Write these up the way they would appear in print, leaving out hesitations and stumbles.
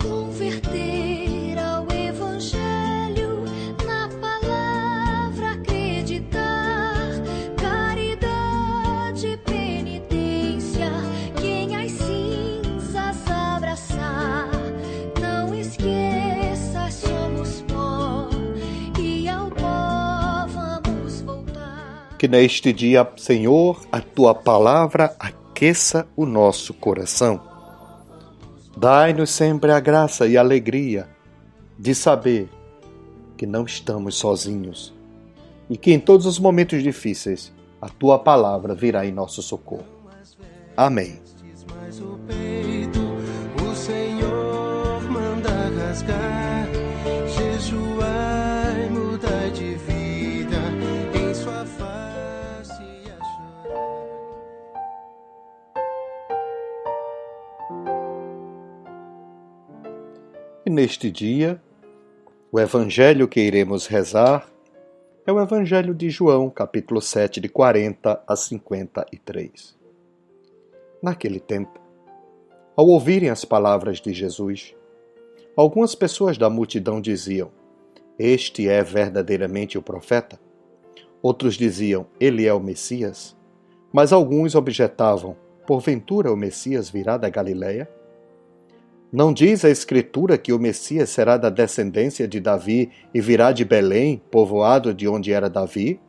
Converter ao Evangelho, na palavra acreditar, caridade, penitência, quem as cinzas abraçar, não esqueça, somos pó e ao pó vamos voltar. Que neste dia, Senhor, a Tua palavra aqueça o nosso coração. Dai-nos sempre a graça e a alegria de saber que não estamos sozinhos e que em todos os momentos difíceis a Tua palavra virá em nosso socorro. Amém. O Senhor manda rasgar, jejuai, mudar de vida, em sua face a chorar. E neste dia, o evangelho que iremos rezar é o evangelho de João, capítulo 7, de 40 a 53. Naquele tempo, ao ouvirem as palavras de Jesus, algumas pessoas da multidão diziam: "Este é verdadeiramente o profeta?" Outros diziam: "Ele é o Messias." Mas alguns objetavam: "Porventura o Messias virá da Galileia? Não diz a Escritura que o Messias será da descendência de Davi e virá de Belém, povoado de onde era Davi?"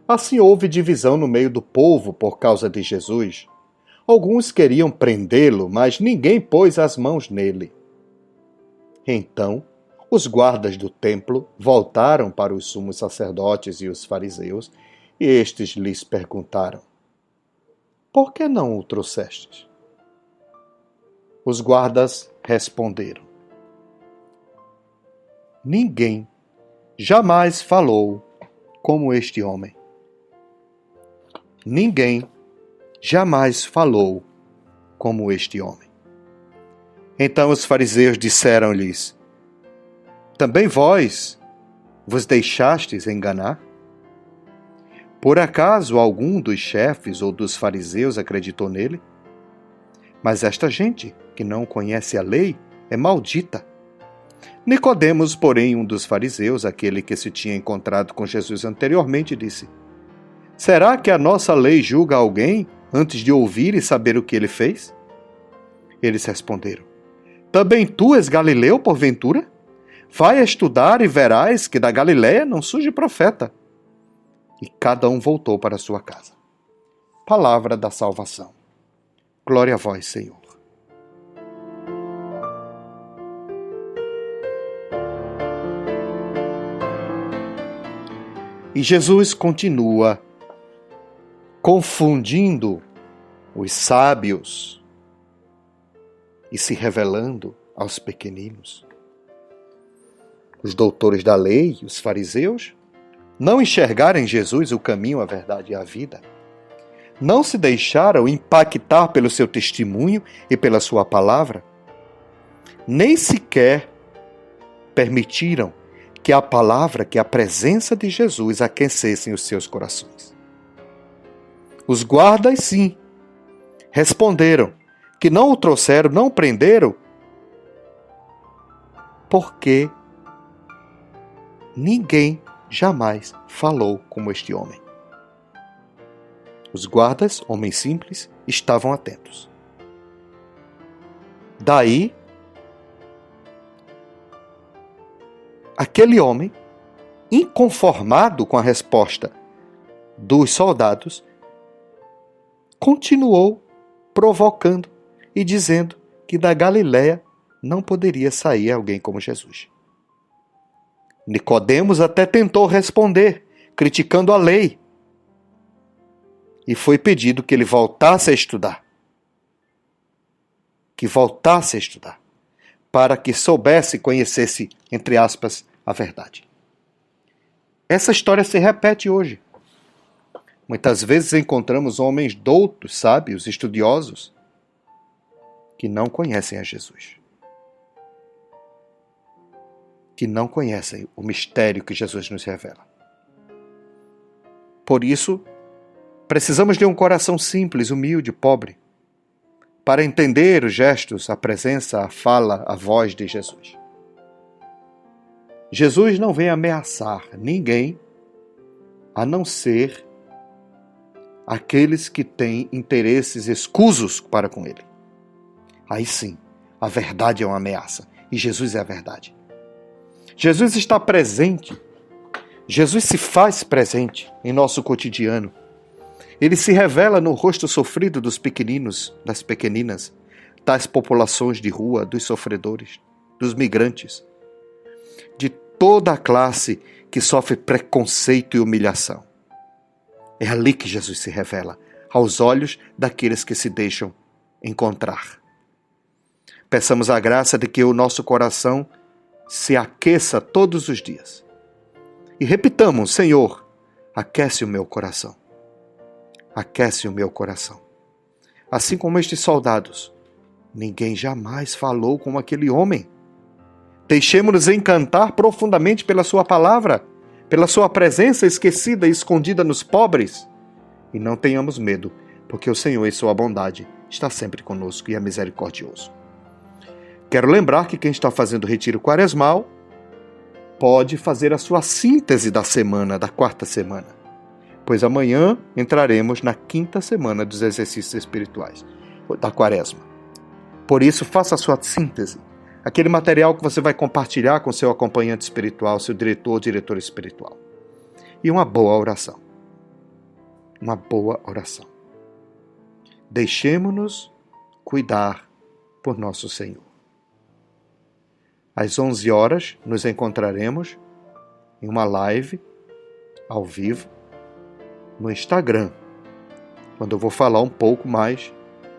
Assim houve divisão no meio do povo por causa de Jesus. Alguns queriam prendê-lo, mas ninguém pôs as mãos nele. Então, os guardas do templo voltaram para os sumos sacerdotes e os fariseus, e estes lhes perguntaram: "Por que não o trouxestes?" Os guardas responderam: "Ninguém jamais falou como este homem. Ninguém jamais falou como este homem." Então os fariseus disseram-lhes: "Também vós vos deixastes enganar? Por acaso algum dos chefes ou dos fariseus acreditou nele? Mas esta gente, que não conhece a lei, é maldita." Nicodemos, porém, um dos fariseus, aquele que se tinha encontrado com Jesus anteriormente, disse: "Será que a nossa lei julga alguém antes de ouvir e saber o que ele fez?" Eles responderam: "Também tu és galileu, porventura? Vai estudar e verás que da Galileia não surge profeta." E cada um voltou para sua casa. Palavra da salvação. Glória a vós, Senhor. E Jesus continua confundindo os sábios e se revelando aos pequeninos. Os doutores da lei, os fariseus, não enxergaram em Jesus o caminho, a verdade e a vida. Não se deixaram impactar pelo seu testemunho e pela sua palavra. Nem sequer permitiram que a palavra, que a presença de Jesus aquecessem os seus corações. Os guardas, sim, responderam que não o trouxeram, não o prenderam, porque ninguém jamais falou como este homem. Os guardas, homens simples, estavam atentos. Daí, aquele homem, inconformado com a resposta dos soldados, continuou provocando e dizendo que da Galileia não poderia sair alguém como Jesus. Nicodemos até tentou responder, criticando a lei, e foi pedido que ele voltasse a estudar. Para que soubesse e conhecesse, entre aspas, a verdade. Essa história se repete hoje. Muitas vezes encontramos homens doutos, sábios, estudiosos, que não conhecem a Jesus. Que não conhecem o mistério que Jesus nos revela. Por isso, precisamos de um coração simples, humilde, pobre, para entender os gestos, a presença, a fala, a voz de Jesus. Jesus não vem ameaçar ninguém, a não ser aqueles que têm interesses escusos para com ele. Aí sim, a verdade é uma ameaça, e Jesus é a verdade. Jesus está presente, Jesus se faz presente em nosso cotidiano. Ele se revela no rosto sofrido dos pequeninos, das pequeninas, das populações de rua, dos sofredores, dos migrantes, de toda a classe que sofre preconceito e humilhação. É ali que Jesus se revela, aos olhos daqueles que se deixam encontrar. Peçamos a graça de que o nosso coração se aqueça todos os dias. E repitamos: Senhor, aquece o meu coração. Aquece o meu coração. Assim como estes soldados, ninguém jamais falou como aquele homem. Deixemo-nos encantar profundamente pela sua palavra, pela sua presença esquecida e escondida nos pobres. E não tenhamos medo, porque o Senhor, em sua bondade, está sempre conosco e é misericordioso. Quero lembrar que quem está fazendo o retiro quaresmal pode fazer a sua síntese da semana, da quarta semana, pois amanhã entraremos na quinta semana dos exercícios espirituais, da quaresma. Por isso, faça a sua síntese, aquele material que você vai compartilhar com seu acompanhante espiritual, seu diretor ou diretora espiritual. E uma boa oração. Uma boa oração. Deixemo-nos cuidar por nosso Senhor. Às 11 horas, nos encontraremos em uma live, ao vivo, no Instagram, quando eu vou falar um pouco mais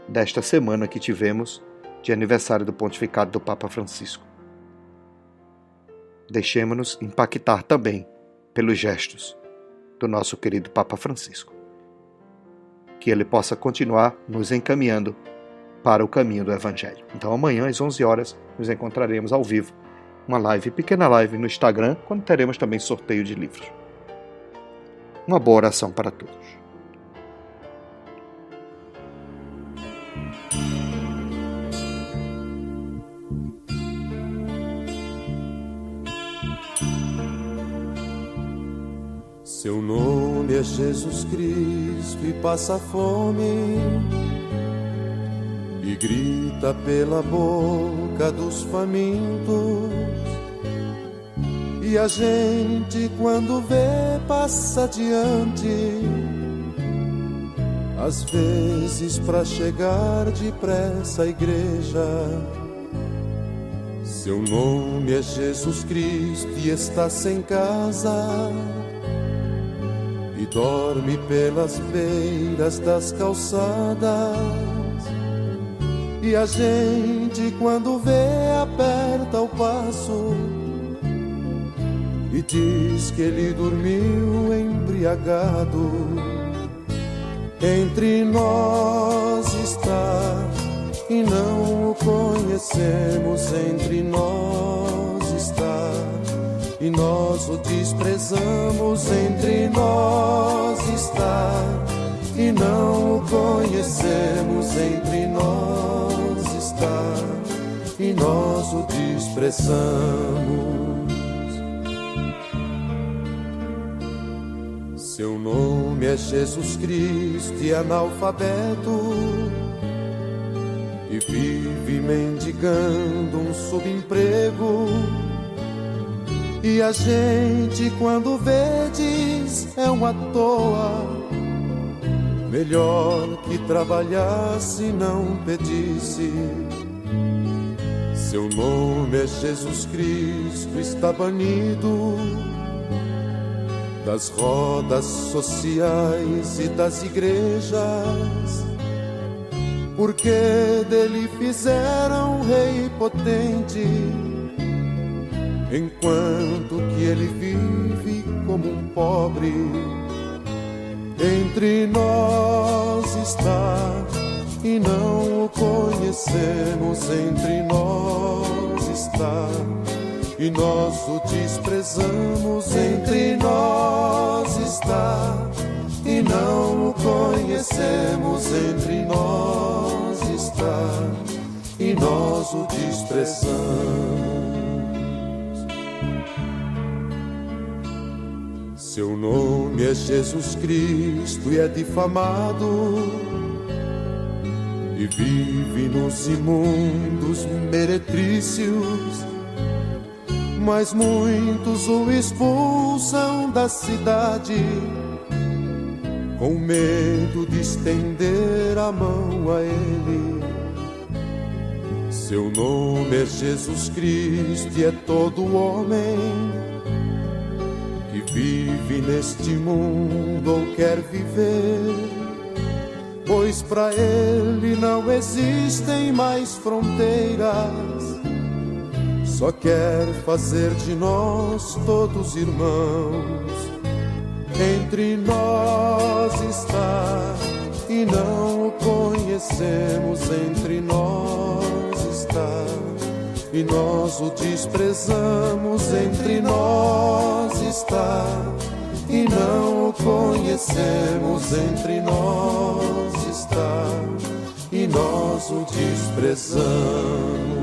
desta semana que tivemos de aniversário do pontificado do Papa Francisco. Deixemo-nos impactar também pelos gestos do nosso querido Papa Francisco. Que ele possa continuar nos encaminhando para o caminho do Evangelho. Então amanhã às 11 horas nos encontraremos ao vivo, uma live, pequena live no Instagram, quando teremos também sorteio de livros. Uma boa oração para todos. Seu nome é Jesus Cristo e passa fome, e grita pela boca dos famintos, e a gente quando vê passa adiante, às vezes pra chegar depressa à igreja. Seu nome é Jesus Cristo e está sem casa, e dorme pelas beiras das calçadas, e a gente quando vê aperta o passo e diz que ele dormiu embriagado. Entre nós está e não o conhecemos, entre nós está e nós o desprezamos, entre nós está e não o conhecemos, entre nós está e nós o desprezamos. Seu nome é Jesus Cristo e analfabeto, e vive mendigando um subemprego, e a gente quando vê diz é um à toa, melhor que trabalhasse e não pedisse. Seu nome é Jesus Cristo, está banido das rodas sociais e das igrejas, porque dele fizeram um rei potente, enquanto que ele vive como um pobre. Entre nós está e não o conhecemos. Entre nós está e nós o desprezamos. Entre nós está e não o conhecemos. Entre nós está e nós o desprezamos. Seu nome é Jesus Cristo e é difamado, e vive nos imundos meretrícios, mas muitos o expulsam da cidade, com medo de estender a mão a ele. Seu nome é Jesus Cristo e é todo homem que vive neste mundo ou quer viver, pois para ele não existem mais fronteiras, só quer fazer de nós todos irmãos. Entre nós está e não o conhecemos. Entre nós está e nós o desprezamos. Entre nós está e não o conhecemos. Entre nós está e nós o desprezamos.